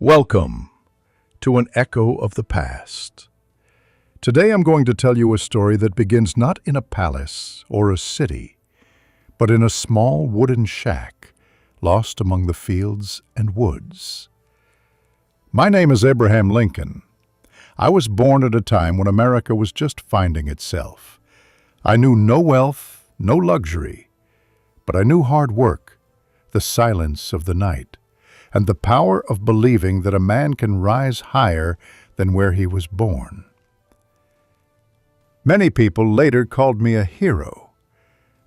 Welcome to an echo of the past. Today I'm going to tell you a story that begins not in a palace or a city, but in a small wooden shack lost among the fields and woods. My name is Abraham Lincoln. I was born at a time when America was just finding itself. I knew no wealth, no luxury, but I knew hard work, the silence of the night, and the power of believing that a man can rise higher than where he was born. Many people later called me a hero,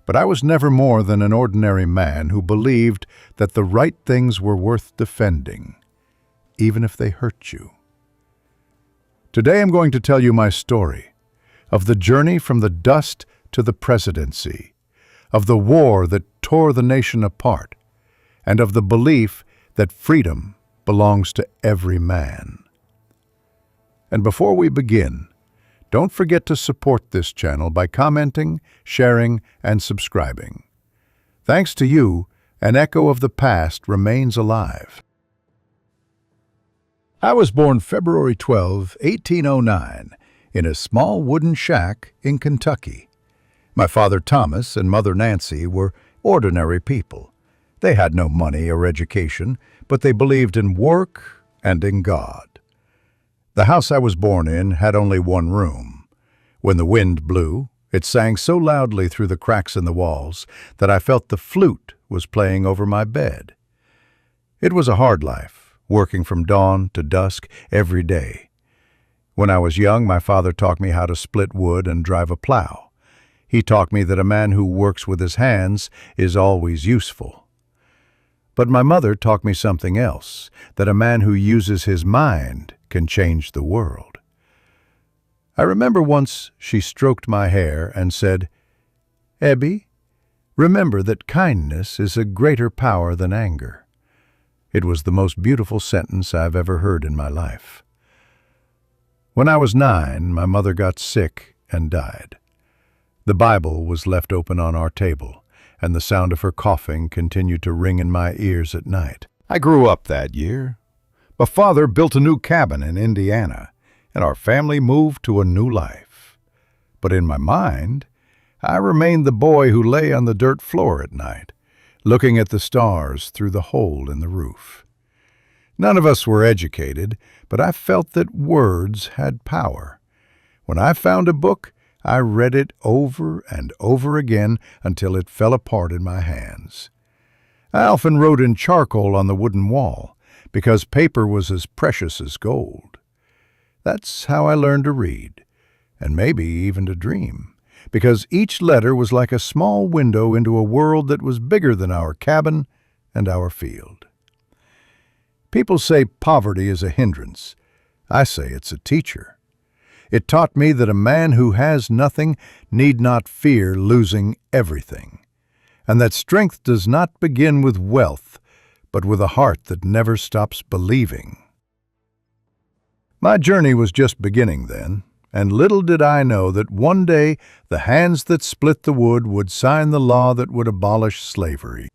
but I was never more than an ordinary man who believed that the right things were worth defending, even if they hurt you. Today I'm going to tell you my story of the journey from the dust to the presidency, of the war that tore the nation apart, and of the belief that freedom belongs to every man. And before we begin, don't forget to support this channel by commenting, sharing, and subscribing. Thanks to you, an echo of the past remains alive. I was born February 12, 1809, in a small wooden shack in Kentucky. My father Thomas and mother Nancy were ordinary people. They had no money or education, but they believed in work and in God. The house I was born in had only one room. When the wind blew, it sang so loudly through the cracks in the walls that I felt the flute was playing over my bed. It was a hard life, working from dawn to dusk every day. When I was young, my father taught me how to split wood and drive a plow. He taught me that a man who works with his hands is always useful. But my mother taught me something else, that a man who uses his mind can change the world. I remember once she stroked my hair and said, "Ebby, remember that kindness is a greater power than anger." It was the most beautiful sentence I've ever heard in my life. When I was 9, my mother got sick and died. The Bible was left open on our table, and the sound of her coughing continued to ring in my ears at night. I grew up that year. My father built a new cabin in Indiana, and our family moved to a new life. But in my mind, I remained the boy who lay on the dirt floor at night, looking at the stars through the hole in the roof. None of us were educated, but I felt that words had power. When I found a book, I read it over and over again until it fell apart in my hands. I often wrote in charcoal on the wooden wall, because paper was as precious as gold. That's how I learned to read, and maybe even to dream, because each letter was like a small window into a world that was bigger than our cabin and our field. People say poverty is a hindrance. I say it's a teacher. It taught me that a man who has nothing need not fear losing everything, and that strength does not begin with wealth, but with a heart that never stops believing. My journey was just beginning then, and little did I know that one day the hands that split the wood would sign the law that would abolish slavery.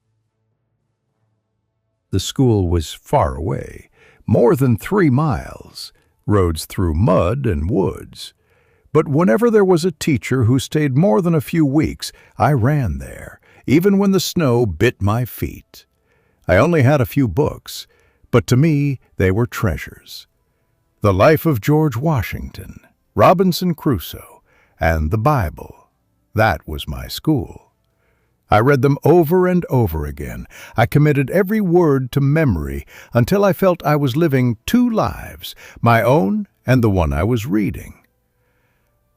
The school was far away, more than 3 miles. Roads through mud and woods. But whenever there was a teacher who stayed more than a few weeks, I ran there, even when the snow bit my feet. I only had a few books, but to me they were treasures. The Life of George Washington, Robinson Crusoe, and the Bible. That was my school. I read them over and over again. I committed every word to memory until I felt I was living 2 lives, my own and the one I was reading.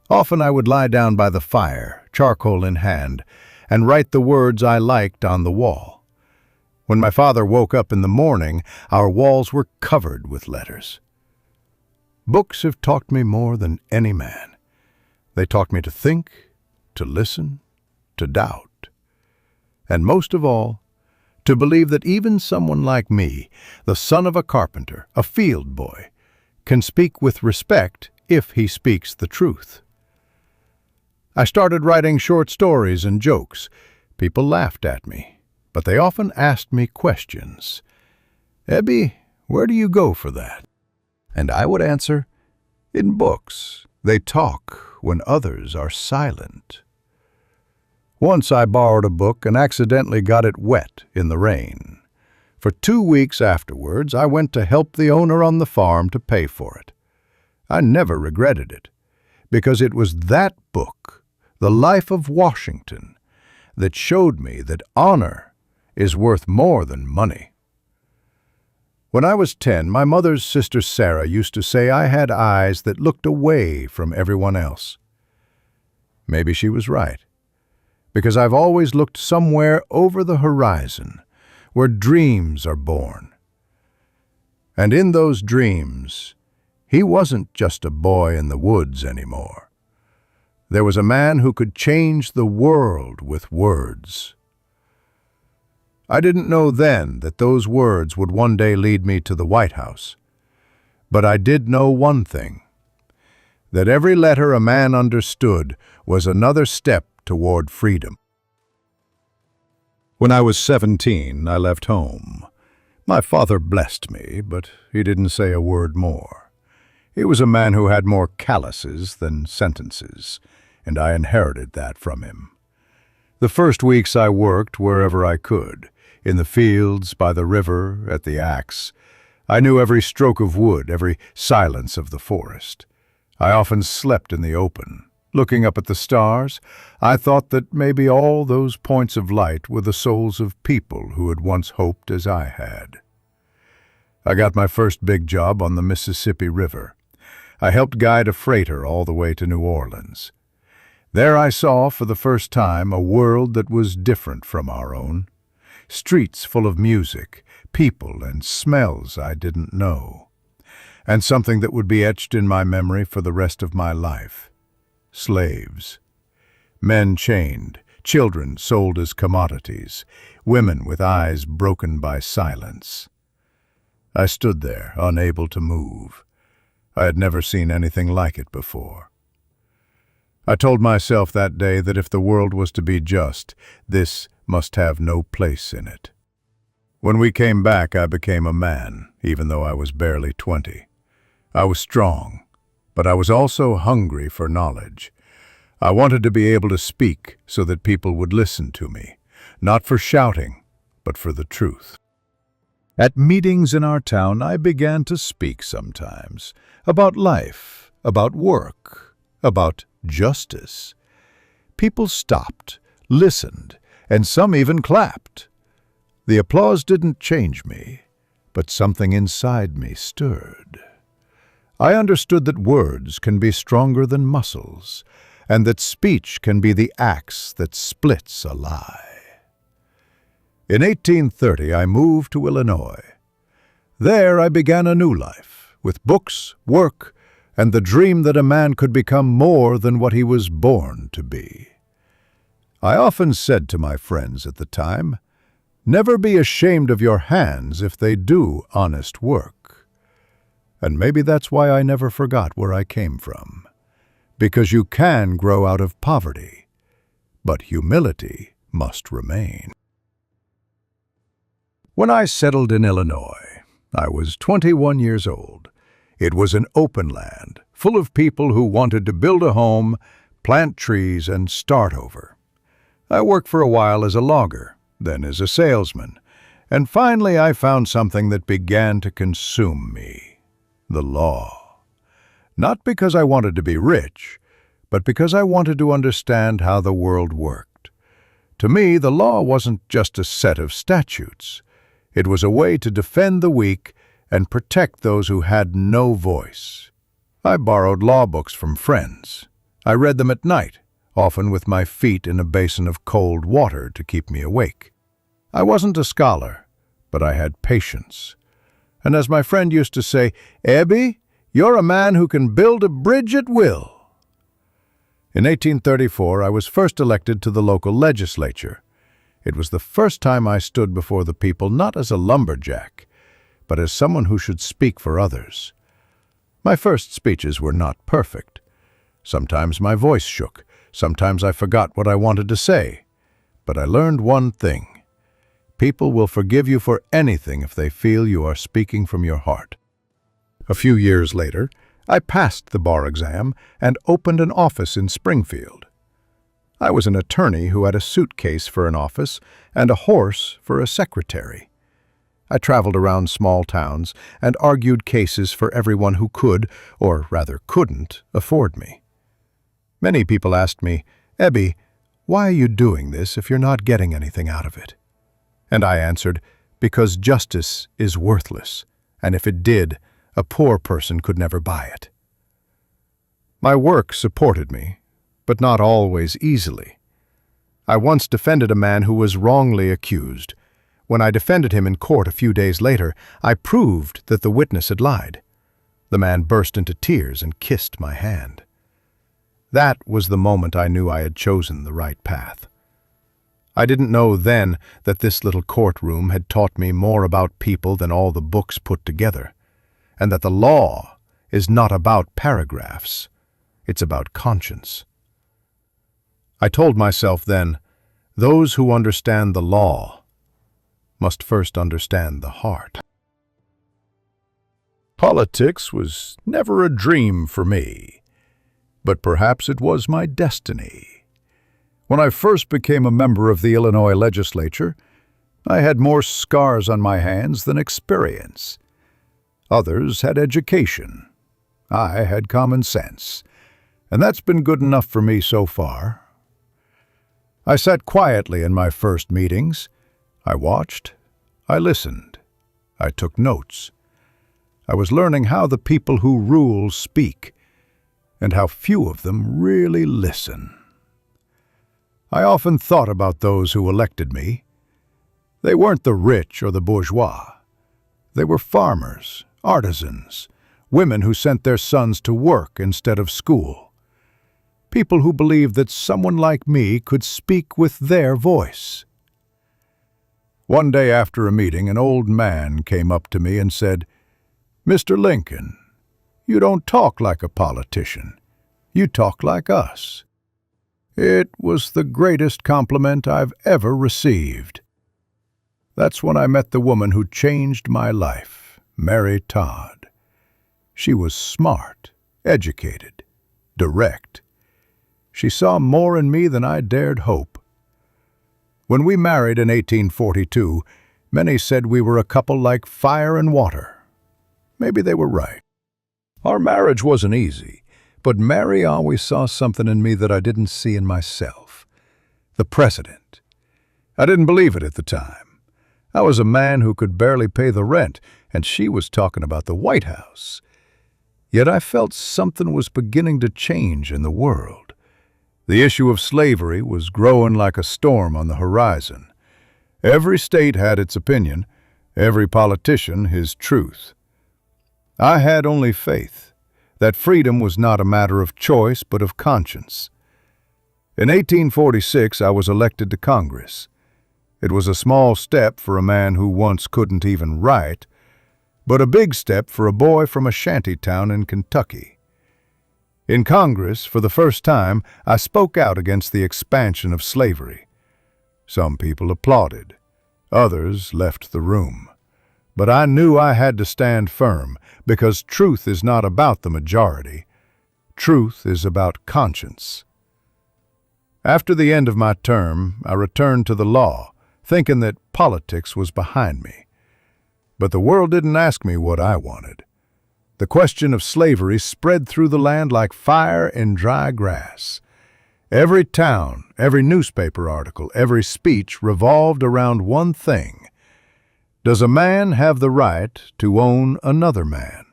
Often I would lie down by the fire, charcoal in hand, and write the words I liked on the wall. When my father woke up in the morning, our walls were covered with letters. Books have taught me more than any man. They taught me to think, to listen, to doubt. And most of all, to believe that even someone like me, the son of a carpenter, a field boy, can speak with respect if he speaks the truth. I started writing short stories and jokes. People laughed at me, but they often asked me questions. "Ebby, "Where do you go for that?" And I would answer, "In books. They talk when others are silent." Once I borrowed a book and accidentally got it wet in the rain. For 2 weeks afterwards, I went to help the owner on the farm to pay for it. I never regretted it, because it was that book, The Life of Washington, that showed me that honor is worth more than money. When I was 10, my mother's sister Sarah used to say I had eyes that looked away from everyone else. Maybe she was right, because I've always looked somewhere over the horizon, where dreams are born. And in those dreams, he wasn't just a boy in the woods anymore. There was a man who could change the world with words. I didn't know then that those words would one day lead me to the White House. But I did know one thing, that every letter a man understood was another step toward freedom. When I was 17, I left home. My father blessed me, but he didn't say a word more. He was a man who had more calluses than sentences, and I inherited that from him. The first weeks I worked wherever I could, in the fields, by the river, at the axe. I knew every stroke of wood, every silence of the forest. I often slept in the open. Looking up at the stars, I thought that maybe all those points of light were the souls of people who had once hoped as I had. I got my first big job on the Mississippi River. I helped guide a freighter all the way to New Orleans. There I saw for the first time a world that was different from our own. Streets full of music, people and smells I didn't know. And something that would be etched in my memory for the rest of my life. Slaves. Men chained, children sold as commodities, women with eyes broken by silence. I stood there, unable to move. I had never seen anything like it before. I told myself that day that if the world was to be just, this must have no place in it. When we came back, I became a man, even though I was barely 20. I was strong, but I was also hungry for knowledge. I wanted to be able to speak so that people would listen to me, not for shouting, but for the truth. At meetings in our town, I began to speak sometimes about life, about work, about justice. People stopped, listened, and some even clapped. The applause didn't change me, but something inside me stirred. I understood that words can be stronger than muscles, and that speech can be the axe that splits a lie. In 1830, I moved to Illinois. There I began a new life, with books, work, and the dream that a man could become more than what he was born to be. I often said to my friends at the time, "Never be ashamed of your hands if they do honest work." And maybe that's why I never forgot where I came from. Because you can grow out of poverty, but humility must remain. When I settled in Illinois, I was 21 years old. It was an open land, full of people who wanted to build a home, plant trees, and start over. I worked for a while as a logger, then as a salesman, and finally I found something that began to consume me. The law. Not because I wanted to be rich, but because I wanted to understand how the world worked. To me, the law wasn't just a set of statutes. It was a way to defend the weak and protect those who had no voice. I borrowed law books from friends. I read them at night, often with my feet in a basin of cold water to keep me awake. I wasn't a scholar, but I had patience. And as my friend used to say, "Ebby, you're a man who can build a bridge at will." In 1834, I was first elected to the local legislature. It was the first time I stood before the people not as a lumberjack, but as someone who should speak for others. My first speeches were not perfect. Sometimes my voice shook, sometimes I forgot what I wanted to say. But I learned one thing. People will forgive you for anything if they feel you are speaking from your heart. A few years later, I passed the bar exam and opened an office in Springfield. I was an attorney who had a suitcase for an office and a horse for a secretary. I traveled around small towns and argued cases for everyone who could, or rather couldn't, afford me. Many people asked me, "Ebby, why are you doing this if you're not getting anything out of it?" And I answered, "Because justice is worthless, and if it did, a poor person could never buy it." My work supported me, but not always easily. I once defended a man who was wrongly accused. When I defended him in court a few days later, I proved that the witness had lied. The man burst into tears and kissed my hand. That was the moment I knew I had chosen the right path. I didn't know then that this little courtroom had taught me more about people than all the books put together, and that the law is not about paragraphs, it's about conscience. I told myself then, those who understand the law must first understand the heart. Politics was never a dream for me, but perhaps it was my destiny. When I first became a member of the Illinois legislature, I had more scars on my hands than experience. Others had education. I had common sense, and that's been good enough for me so far. I sat quietly in my first meetings. I watched, I listened, I took notes. I was learning how the people who rule speak, and how few of them really listen. I often thought about those who elected me. They weren't the rich or the bourgeois. They were farmers, artisans, women who sent their sons to work instead of school. People who believed that someone like me could speak with their voice. One day after a meeting, an old man came up to me and said, "Mr. Lincoln, you don't talk like a politician. You talk like us." It was the greatest compliment I've ever received. That's when I met the woman who changed my life, Mary Todd. She was smart, educated, direct. She saw more in me than I dared hope. When we married in 1842, many said we were a couple like fire and water. Maybe they were right. Our marriage wasn't easy, but Mary always saw something in me that I didn't see in myself. The president. I didn't believe it at the time. I was a man who could barely pay the rent, and she was talking about the White House. Yet I felt something was beginning to change in the world. The issue of slavery was growing like a storm on the horizon. Every state had its opinion, every politician his truth. I had only faith that freedom was not a matter of choice but of conscience. In 1846, I was elected to Congress. It was a small step for a man who once couldn't even write, but a big step for a boy from a shanty town in Kentucky. In Congress, for the first time, I spoke out against the expansion of slavery. Some people applauded. Others left the room. But I knew I had to stand firm, because truth is not about the majority. Truth is about conscience. After the end of my term, I returned to the law, thinking that politics was behind me. But the world didn't ask me what I wanted. The question of slavery spread through the land like fire in dry grass. Every town, every newspaper article, every speech revolved around one thing. Does a man have the right to own another man?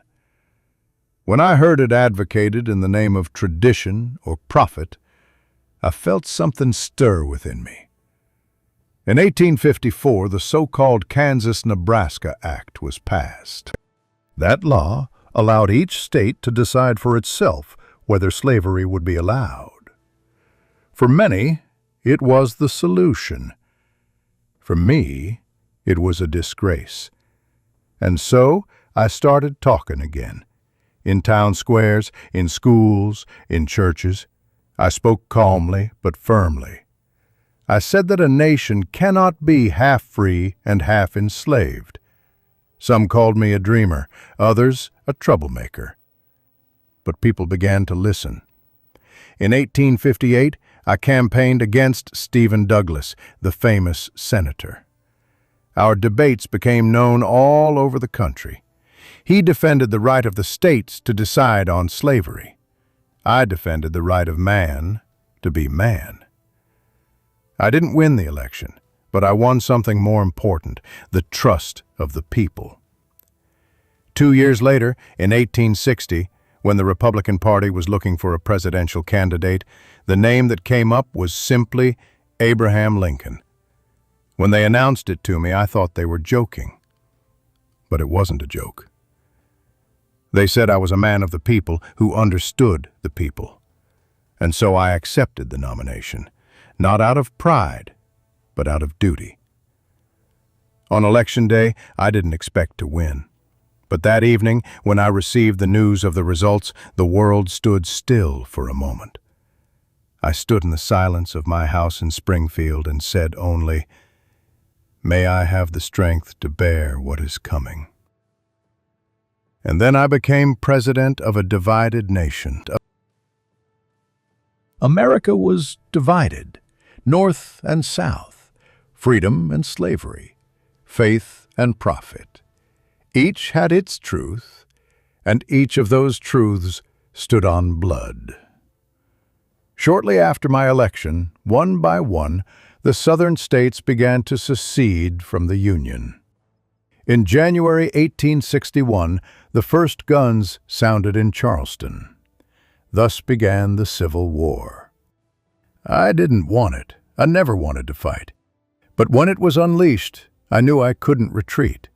When I heard it advocated in the name of tradition or profit, I felt something stir within me. In 1854, the so-called Kansas-Nebraska Act was passed. That law allowed each state to decide for itself whether slavery would be allowed. For many, it was the solution. For me, it was a disgrace. And so I started talking again. In town squares, in schools, in churches. I spoke calmly but firmly. I said that a nation cannot be half free and half enslaved. Some called me a dreamer, others a troublemaker. But people began to listen. In 1858, I campaigned against Stephen Douglas, the famous senator. Our debates became known all over the country. He defended the right of the states to decide on slavery. I defended the right of man to be man. I didn't win the election, but I won something more important, the trust of the people. 2 years later, in 1860, when the Republican Party was looking for a presidential candidate, the name that came up was simply Abraham Lincoln. When they announced it to me, I thought they were joking. But it wasn't a joke. They said I was a man of the people who understood the people. And so I accepted the nomination, not out of pride, but out of duty. On Election Day, I didn't expect to win. But that evening, when I received the news of the results, the world stood still for a moment. I stood in the silence of my house in Springfield and said only, "May I have the strength to bear what is coming." And then I became president of a divided nation. America was divided, north and south, freedom and slavery, faith and profit. Each had its truth, and each of those truths stood on blood. Shortly after my election, one by one, the southern states began to secede from the Union. In January 1861, the first guns sounded in Charleston. Thus began the Civil War. I didn't want it. I never wanted to fight. But when it was unleashed, I knew I couldn't retreat.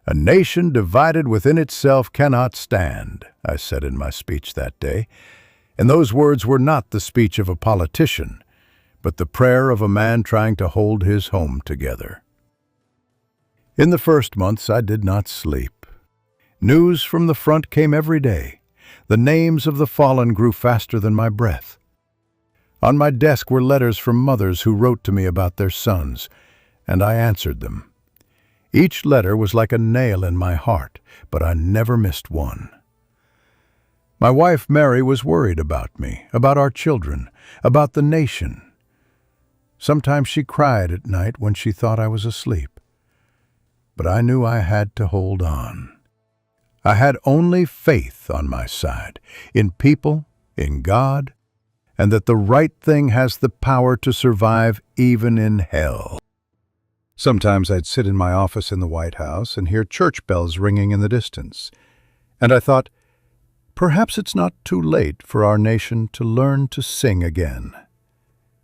"A nation divided within itself cannot stand," I said in my speech that day. And those words were not the speech of a politician, but the prayer of a man trying to hold his home together. In the first months, I did not sleep. News from the front came every day. The names of the fallen grew faster than my breath. On my desk were letters from mothers who wrote to me about their sons, and I answered them. Each letter was like a nail in my heart, but I never missed one. My wife Mary was worried about me, about our children, about the nation. Sometimes she cried at night when she thought I was asleep. But I knew I had to hold on. I had only faith on my side, in people, in God, and that the right thing has the power to survive even in hell. Sometimes I'd sit in my office in the White House and hear church bells ringing in the distance. And I thought, perhaps it's not too late for our nation to learn to sing again.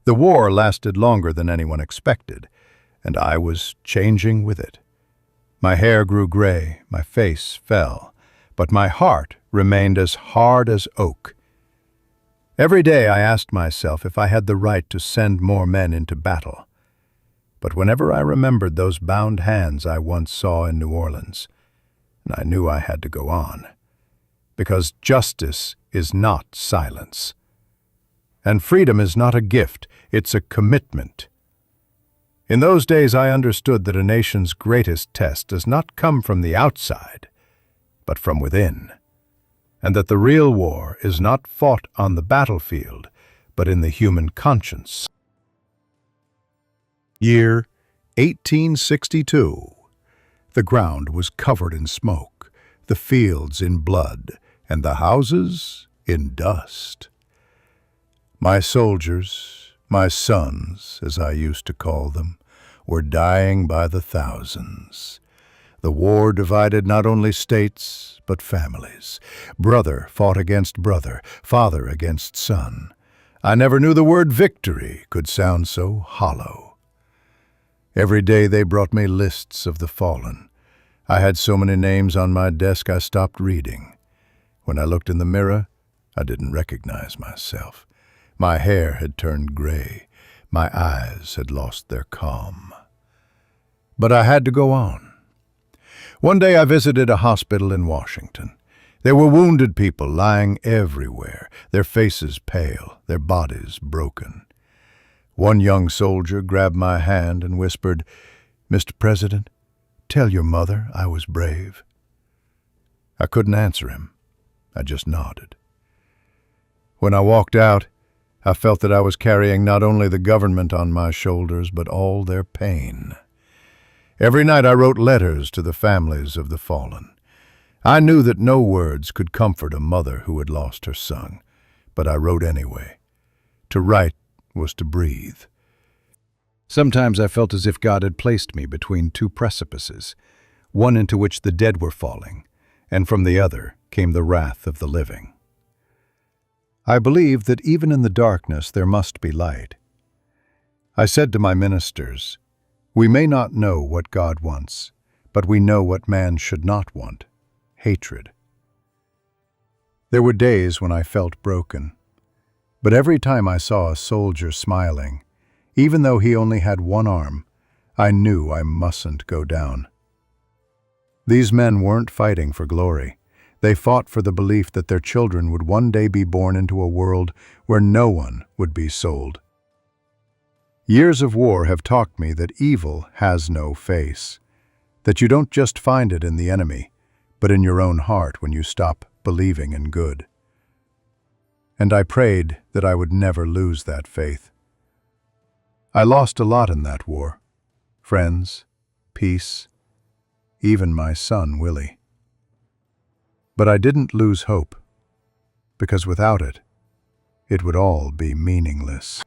The war lasted longer than anyone expected, and I was changing with it. My hair grew gray, my face fell, but my heart remained as hard as oak. Every day I asked myself if I had the right to send more men into battle. But whenever I remembered those bound hands I once saw in New Orleans, I knew I had to go on. Because justice is not silence. And freedom is not a gift, it's a commitment. In those days I understood that a nation's greatest test does not come from the outside, but from within. And that the real war is not fought on the battlefield, but in the human conscience. Year 1862. The ground was covered in smoke, the fields in blood, and the houses in dust. My soldiers, my sons, as I used to call them, were dying by the thousands. The war divided not only states, but families. Brother fought against brother, father against son. I never knew the word victory could sound so hollow. Every day they brought me lists of the fallen. I had so many names on my desk I stopped reading. When I looked in the mirror, I didn't recognize myself. My hair had turned gray. My eyes had lost their calm. But I had to go on. One day I visited a hospital in Washington. There were wounded people lying everywhere, their faces pale, their bodies broken. One young soldier grabbed my hand and whispered, "Mr. President, tell your mother I was brave." I couldn't answer him. I just nodded. When I walked out, I felt that I was carrying not only the government on my shoulders, but all their pain. Every night I wrote letters to the families of the fallen. I knew that no words could comfort a mother who had lost her son, but I wrote anyway. To write was to breathe. Sometimes I felt as if God had placed me between two precipices, one into which the dead were falling, and from the other came the wrath of the living. I believed that even in the darkness there must be light. I said to my ministers, "We may not know what God wants, but we know what man should not want: hatred." There were days when I felt broken, but every time I saw a soldier smiling, even though he only had one arm, I knew I mustn't go down. These men weren't fighting for glory. They fought for the belief that their children would one day be born into a world where no one would be sold. Years of war have taught me that evil has no face, that you don't just find it in the enemy, but in your own heart when you stop believing in good. And I prayed that I would never lose that faith. I lost a lot in that war: friends, peace, even my son Willie. But I didn't lose hope, because without it, it would all be meaningless.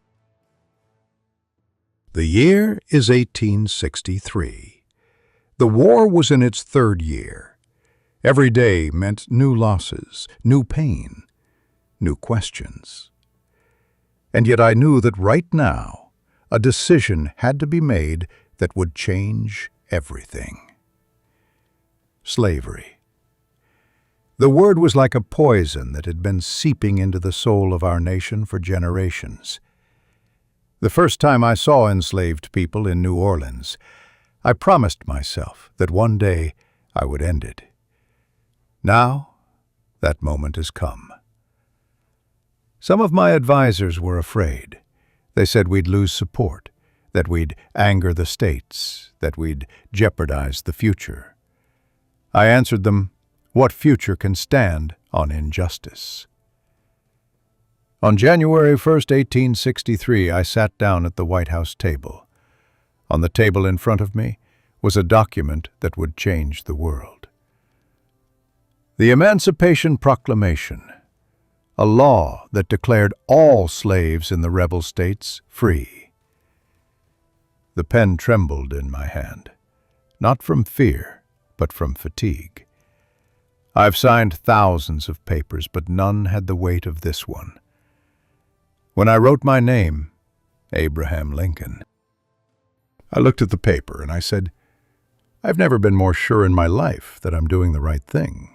The year is 1863. The war was in its third year. Every day meant new losses, new pain, new questions. And yet I knew that right now, a decision had to be made that would change everything. Slavery. The word was like a poison that had been seeping into the soul of our nation for generations. The first time I saw enslaved people in New Orleans, I promised myself that one day I would end it. Now, that moment has come. Some of my advisors were afraid. They said we'd lose support, that we'd anger the states, that we'd jeopardize the future. I answered them, what future can stand on injustice? On January 1st, 1863, I sat down at the White House table. On the table in front of me was a document that would change the world. The Emancipation Proclamation, a law that declared all slaves in the rebel states free. The pen trembled in my hand, not from fear, but from fatigue. I've signed thousands of papers, but none had the weight of this one. When I wrote my name, Abraham Lincoln, I looked at the paper and I said, I've never been more sure in my life that I'm doing the right thing.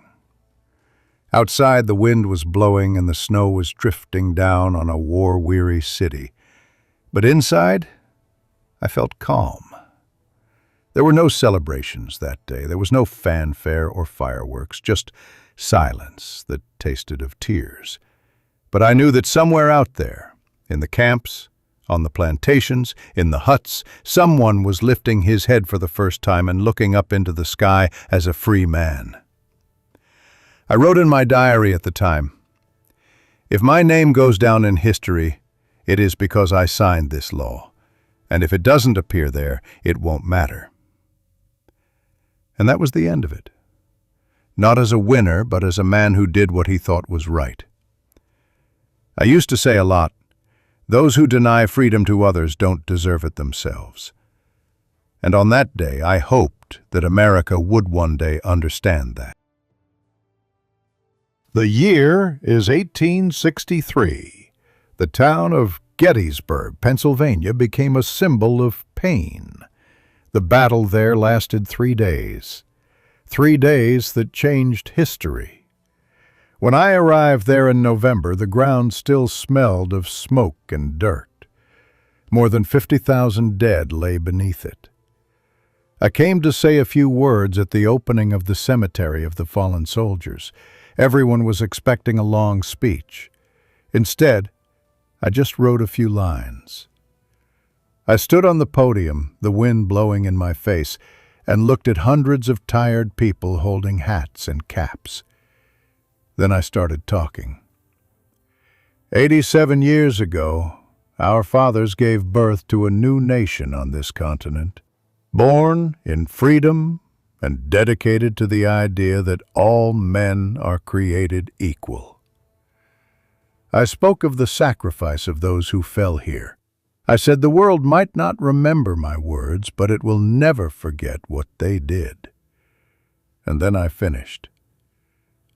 Outside, the wind was blowing and the snow was drifting down on a war-weary city. But inside, I felt calm. There were no celebrations that day. There was no fanfare or fireworks, just silence that tasted of tears. But I knew that somewhere out there, in the camps, on the plantations, in the huts, someone was lifting his head for the first time and looking up into the sky as a free man. I wrote in my diary at the time, if my name goes down in history, it is because I signed this law, and if it doesn't appear there, it won't matter. And that was the end of it. Not as a winner, but as a man who did what he thought was right. I used to say a lot, those who deny freedom to others don't deserve it themselves. And on that day, I hoped that America would one day understand that. The year is 1863. The town of Gettysburg, Pennsylvania, became a symbol of pain. The battle there lasted 3 days. 3 days that changed history. When I arrived there in November, the ground still smelled of smoke and dirt. More than 50,000 dead lay beneath it. I came to say a few words at the opening of the cemetery of the fallen soldiers. Everyone was expecting a long speech. Instead, I just wrote a few lines. I stood on the podium, the wind blowing in my face, and looked at hundreds of tired people holding hats and caps. Then I started talking. 87 years ago, our fathers gave birth to a new nation on this continent, born in freedom and dedicated to the idea that all men are created equal. I spoke of the sacrifice of those who fell here. I said the world might not remember my words, but it will never forget what they did. And then I finished.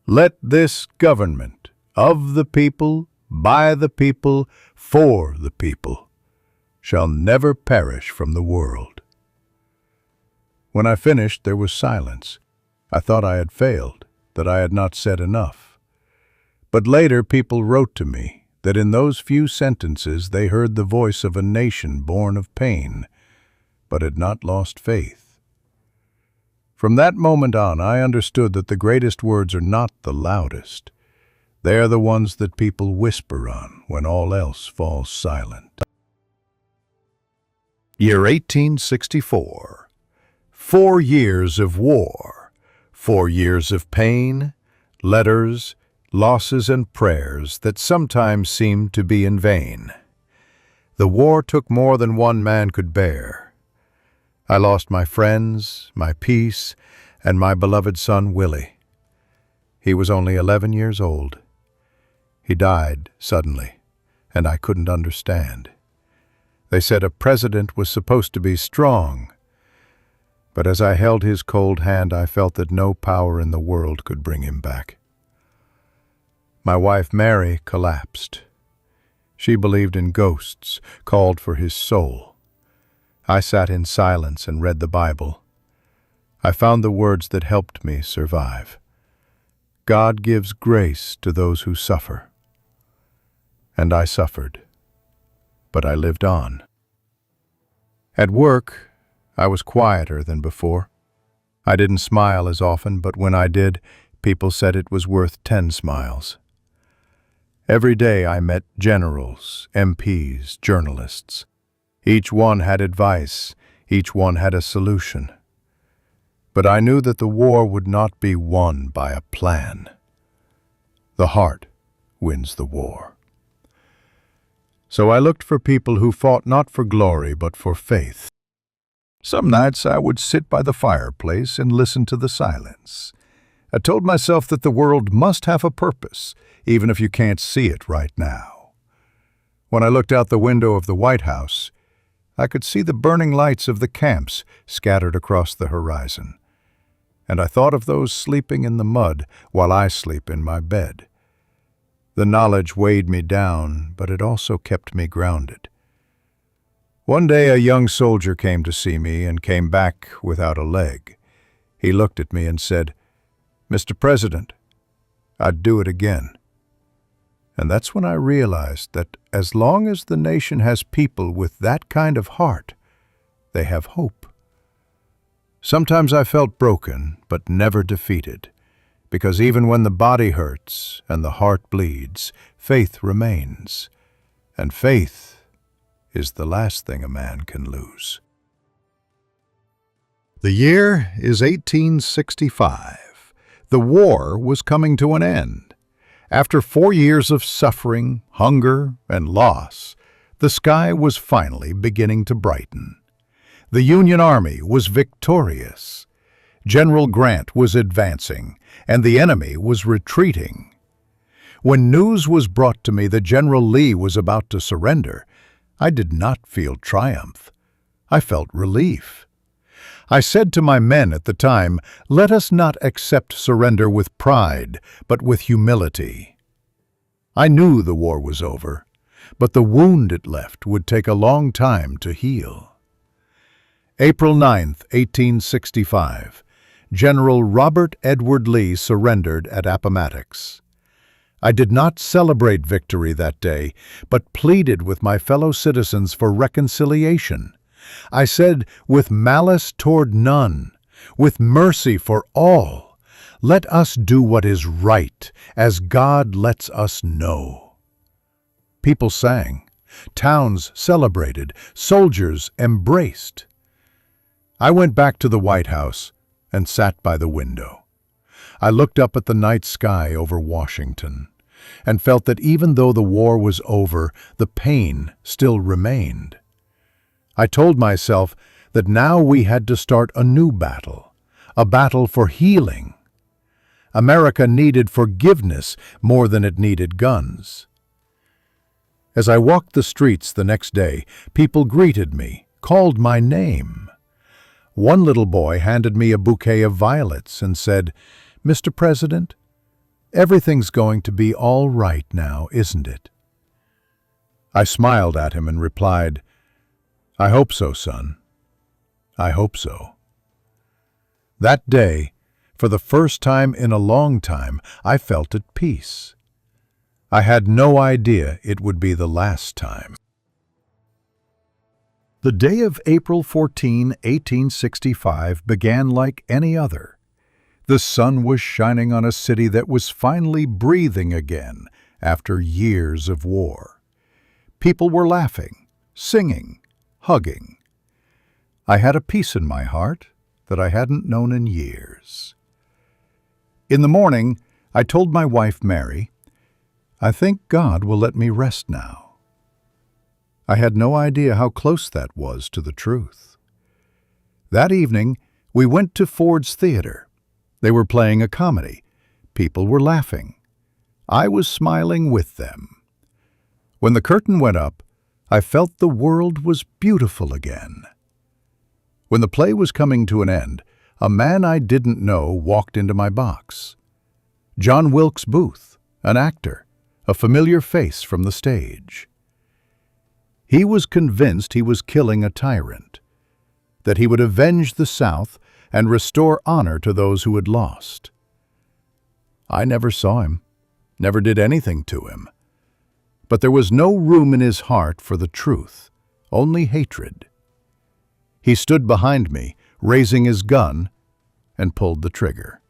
Let this government, of the people, by the people, for the people, shall never perish from the world. When I finished, there was silence. I thought I had failed, that I had not said enough. But later people wrote to me that in those few sentences they heard the voice of a nation born of pain, but had not lost faith. From that moment on, I understood that the greatest words are not the loudest. They are the ones that people whisper on when all else falls silent. Year 1864. 4 years of war, 4 years of pain, letters, losses and prayers that sometimes seemed to be in vain. The war took more than one man could bear. I lost my friends, my peace, and my beloved son Willie. He was only 11 years old. He died suddenly, and I couldn't understand. They said a president was supposed to be strong, but as I held his cold hand, I felt that no power in the world could bring him back. My wife Mary collapsed. She believed in ghosts, called for his soul. I sat in silence and read the Bible. I found the words that helped me survive. God gives grace to those who suffer. And I suffered, but I lived on. At work, I was quieter than before. I didn't smile as often, but when I did, people said it was worth 10 smiles. Every day I met generals, MPs, journalists. Each one had advice, each one had a solution. But I knew that the war would not be won by a plan. The heart wins the war. So I looked for people who fought not for glory but for faith. Some nights I would sit by the fireplace and listen to the silence. I told myself that the world must have a purpose, even if you can't see it right now. When I looked out the window of the White House, I could see the burning lights of the camps scattered across the horizon. And I thought of those sleeping in the mud while I sleep in my bed. The knowledge weighed me down, but it also kept me grounded. One day a young soldier came to see me and came back without a leg. He looked at me and said, "Mr. President, I'd do it again." And that's when I realized that as long as the nation has people with that kind of heart, they have hope. Sometimes I felt broken, but never defeated, because even when the body hurts and the heart bleeds, faith remains, and faith is the last thing a man can lose. The year is 1865. The war was coming to an end. After 4 years of suffering, hunger, and loss, the sky was finally beginning to brighten. The Union Army was victorious. General Grant was advancing, and the enemy was retreating. When news was brought to me that General Lee was about to surrender, I did not feel triumph. I felt relief. I said to my men at the time, "Let us not accept surrender with pride, but with humility." I knew the war was over, but the wound it left would take a long time to heal. April 9, 1865, General Robert Edward Lee surrendered at Appomattox. I did not celebrate victory that day, but pleaded with my fellow citizens for reconciliation. I said, with malice toward none, with mercy for all, let us do what is right, as God lets us know. People sang, Towns celebrated, soldiers embraced. I went back to the White House and sat by the window. I looked up at the night sky over Washington and felt that even though the war was over, the pain still remained. I told myself that now we had to start a new battle, a battle for healing. America needed forgiveness more than it needed guns. As I walked the streets the next day, people greeted me, called my name. One little boy handed me a bouquet of violets and said, "Mr. President, everything's going to be all right now, isn't it?" I smiled at him and replied, "I hope so, son. I hope so." That day, for the first time in a long time, I felt at peace. I had no idea it would be the last time. The day of April 14, 1865 began like any other. The sun was shining on a city that was finally breathing again after years of war. People were laughing, singing, hugging. I had a peace in my heart that I hadn't known in years. In the morning, I told my wife, Mary, "I think God will let me rest now." I had no idea how close that was to the truth. That evening, we went to Ford's Theater. They were playing a comedy. People were laughing. I was smiling with them. When the curtain went up, I felt the world was beautiful again. When the play was coming to an end, a man I didn't know walked into my box. John Wilkes Booth, an actor, a familiar face from the stage. He was convinced he was killing a tyrant, that he would avenge the South and restore honor to those who had lost. I never saw him, never did anything to him. But there was no room in his heart for the truth, only hatred. He stood behind me, raising his gun, and pulled the trigger.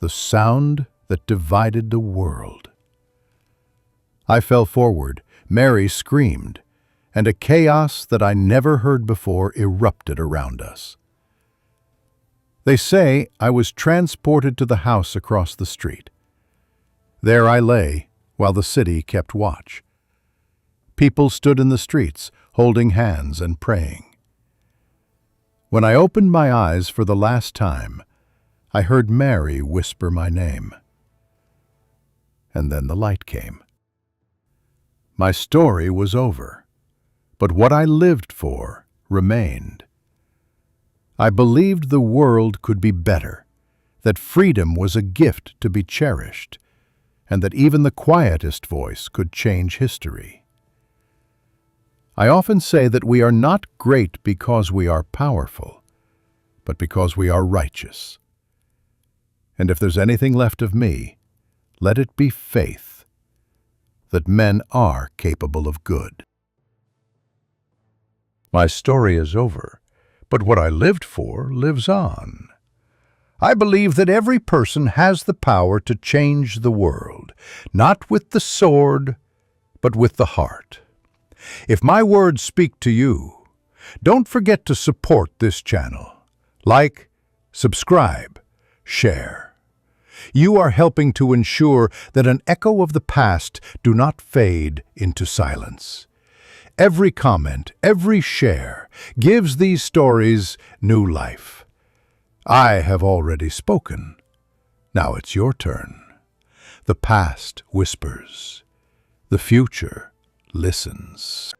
The sound that divided the world. I fell forward, Mary screamed, and a chaos that I never heard before erupted around us. They say I was transported to the house across the street. There I lay while the city kept watch. People stood in the streets, holding hands and praying. When I opened my eyes for the last time, I heard Mary whisper my name. And then the light came. My story was over, but what I lived for remained. I believed the world could be better, that freedom was a gift to be cherished, and that even the quietest voice could change history. I often say that we are not great because we are powerful, but because we are righteous. And if there's anything left of me, let it be faith that men are capable of good. My story is over, but what I lived for lives on. I believe that every person has the power to change the world, not with the sword, but with the heart. If my words speak to you, don't forget to support this channel. Like, subscribe, share. You are helping to ensure that an echo of the past do not fade into silence. Every comment, every share gives these stories new life. I have already spoken. Now it's your turn. The past whispers. The future listens.